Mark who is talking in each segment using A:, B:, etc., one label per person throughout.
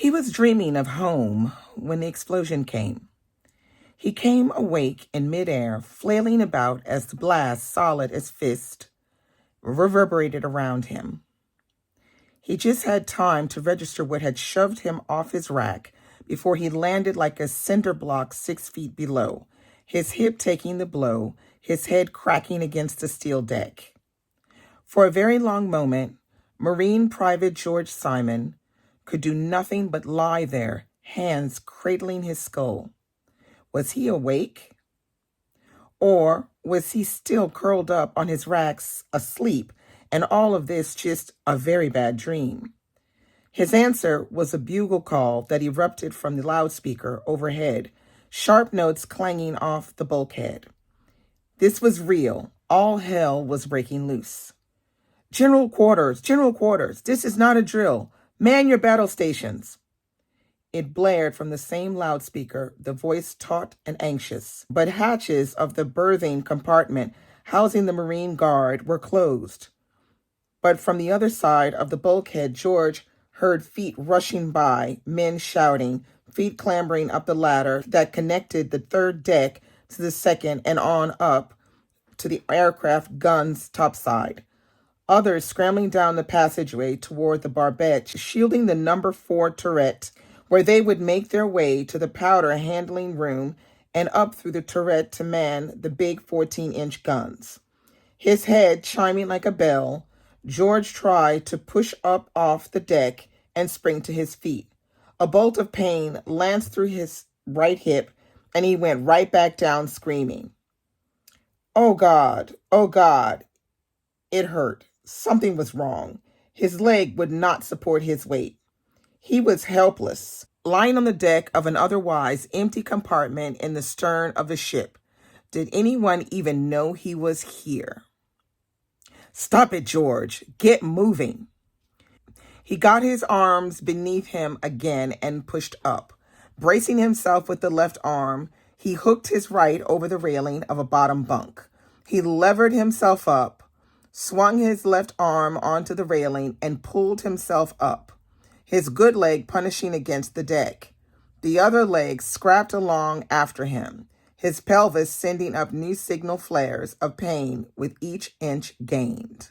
A: He was dreaming of home when the explosion came. He came awake in midair, flailing about as the blast, solid as fist, reverberated around him. He just had time to register what had shoved him off his rack before he landed like a cinder block 6 feet below, his hip taking the blow, his head cracking against the steel deck. For a very long moment, Marine Private George Simon could do nothing but lie there, hands cradling his skull. Was he awake? Or was he still curled up on his racks, asleep, and all of this just a very bad dream? His answer was a bugle call that erupted from the loudspeaker overhead, sharp notes clanging off the bulkhead. This was real. All hell was breaking loose. General quarters, this is not a drill. Man your battle stations. It blared from the same loudspeaker, the voice taut and anxious. But hatches of the berthing compartment housing the Marine Guard were closed. But from the other side of the bulkhead, George heard feet rushing by, men shouting, feet clambering up the ladder that connected the third deck to the second and on up to the aircraft gun's topside. Others scrambling down the passageway toward the barbette, shielding the number 4 turret, where they would make their way to the powder handling room and up through the turret to man the big 14-inch guns. His head chiming like a bell, George tried to push up off the deck and spring to his feet. A bolt of pain lanced through his right hip, and he went right back down screaming. Oh God, it hurt. Something was wrong. His leg would not support his weight. He was helpless, lying on the deck of an otherwise empty compartment in the stern of the ship. Did anyone even know he was here? Stop it, George. Get moving. He got his arms beneath him again and pushed up. Bracing himself with the left arm, he hooked his right over the railing of a bottom bunk. He levered himself up, swung his left arm onto the railing, and pulled himself up, his good leg punishing against the deck. The other leg scrapped along after him, his pelvis sending up new signal flares of pain with each inch gained.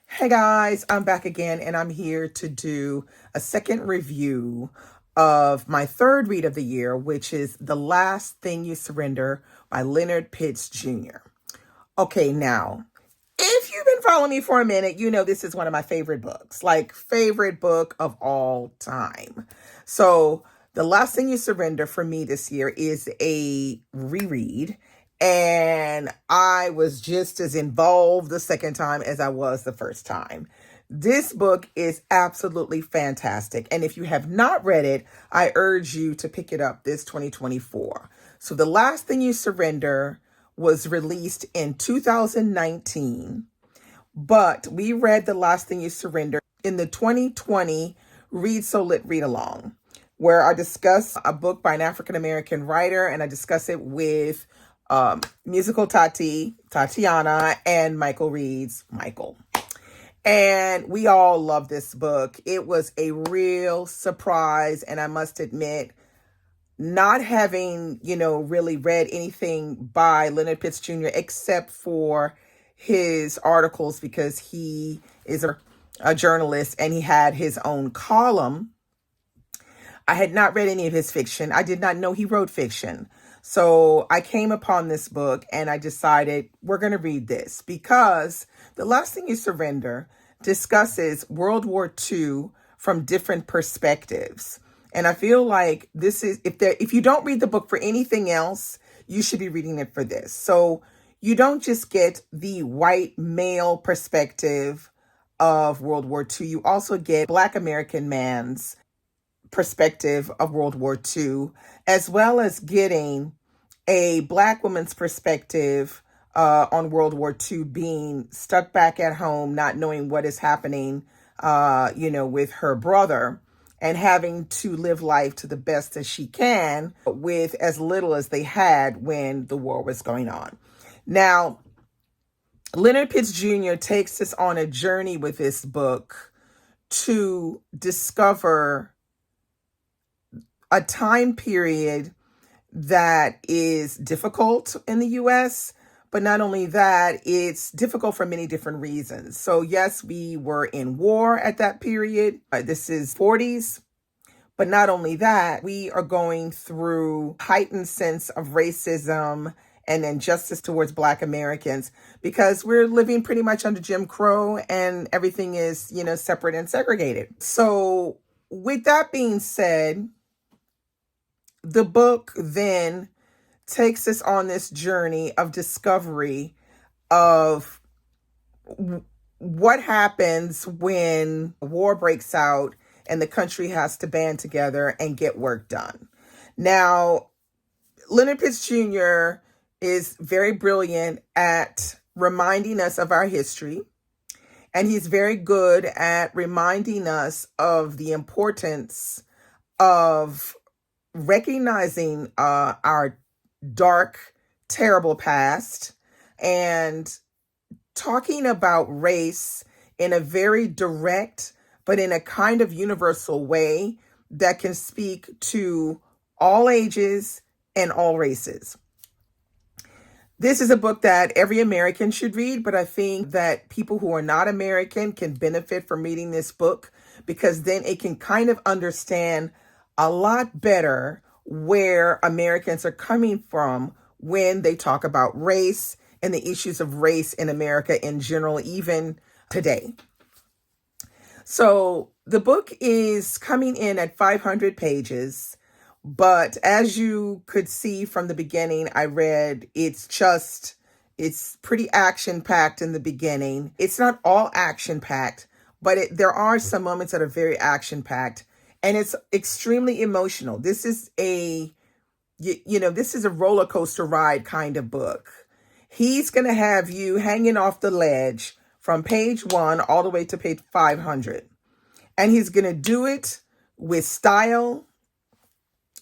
A: Hey guys, I'm back again, and I'm here to do a second review of my third read of the year, which is The Last Thing You Surrender by Leonard Pitts Jr. Okay, now, if you've been following me for a minute, you know this is one of my favorite books, like favorite book of all time. So The Last Thing You Surrender for me this year is a reread, and I was just as involved the second time as I was the first time. This book is absolutely fantastic, and if you have not read it, I urge you to pick it up this 2024. So The Last Thing You Surrender was released in 2019, but we read The Last Thing You Surrender in the 2020 Read So Lit Read Along, where I discuss a book by an African-American writer, and I discuss it with musical Tatiana, and Michael reads Michael. And we all love this book. It was a real surprise, and I must admit, not having, really read anything by Leonard Pitts Jr. except for his articles, because he is a journalist and he had his own column. I had not read any of his fiction. I did not know he wrote fiction. So I came upon this book and I decided we're going to read this because The Last Thing You Surrender discusses World War II from different perspectives. And I feel like this is, if you don't read the book for anything else, you should be reading it for this. So you don't just get the white male perspective of World War II. You also get Black American man's perspective of World War II, as well as getting a Black woman's perspective on World War II, being stuck back at home, not knowing what is happening, with her brother, and having to live life to the best that she can with as little as they had when the war was going on. Now, Leonard Pitts Jr. takes us on a journey with this book to discover a time period that is difficult in the US, but not only that, it's difficult for many different reasons. So yes, we were in war at that period. This is 40s. But not only that, we are going through heightened sense of racism and injustice towards Black Americans because we're living pretty much under Jim Crow and everything is, separate and segregated. So with that being said, the book then takes us on this journey of discovery of what happens when war breaks out and the country has to band together and get work done. Now, Leonard Pitts Jr. is very brilliant at reminding us of our history, and he's very good at reminding us of the importance of recognizing our dark, terrible past and talking about race in a very direct but in a kind of universal way that can speak to all ages and all races. This is a book that every American should read, but I think that people who are not American can benefit from reading this book because then it can kind of understand a lot better where Americans are coming from when they talk about race and the issues of race in America in general, even today. So the book is coming in at 500 pages, but as you could see from the beginning, I read, it's pretty action-packed in the beginning. It's not all action-packed, but there are some moments that are very action-packed, and it's extremely emotional. This is this is a roller coaster ride kind of book. He's going to have you hanging off the ledge from page 1 all the way to page 500. And he's going to do it with style,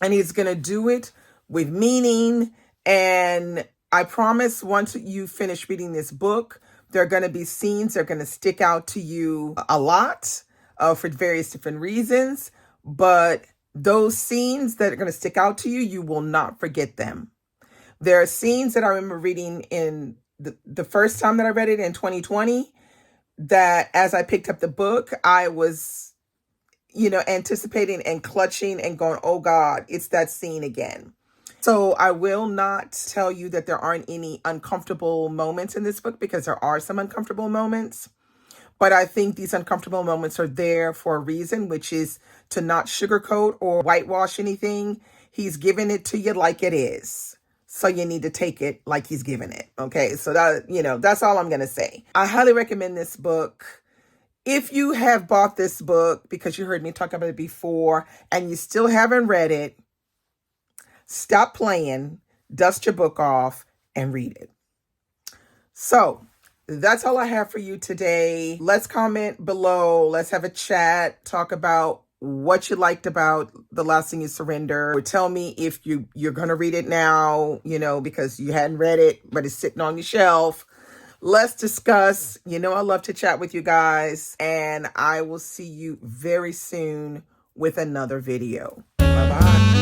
A: and he's going to do it with meaning. And I promise once you finish reading this book, there are going to be scenes that are going to stick out to you a lot for various different reasons. But those scenes that are going to stick out to you, you will not forget them. There are scenes that I remember reading in the first time that I read it in 2020 that as I picked up the book, I was, anticipating and clutching and going, oh God, it's that scene again. So I will not tell you that there aren't any uncomfortable moments in this book because there are some uncomfortable moments. But I think these uncomfortable moments are there for a reason, which is to not sugarcoat or whitewash anything. He's giving it to you like it is. So you need to take it like he's giving it. Okay. So that's all I'm going to say. I highly recommend this book. If you have bought this book because you heard me talk about it before and you still haven't read it, stop playing, dust your book off, and read it. So that's all I have for you today. Let's comment below. Let's have a chat. Talk about what you liked about The Last Thing You Surrender. Or tell me if you're going to read it now, because you hadn't read it, but it's sitting on your shelf. Let's discuss. I love to chat with you guys, and I will see you very soon with another video. Bye-bye.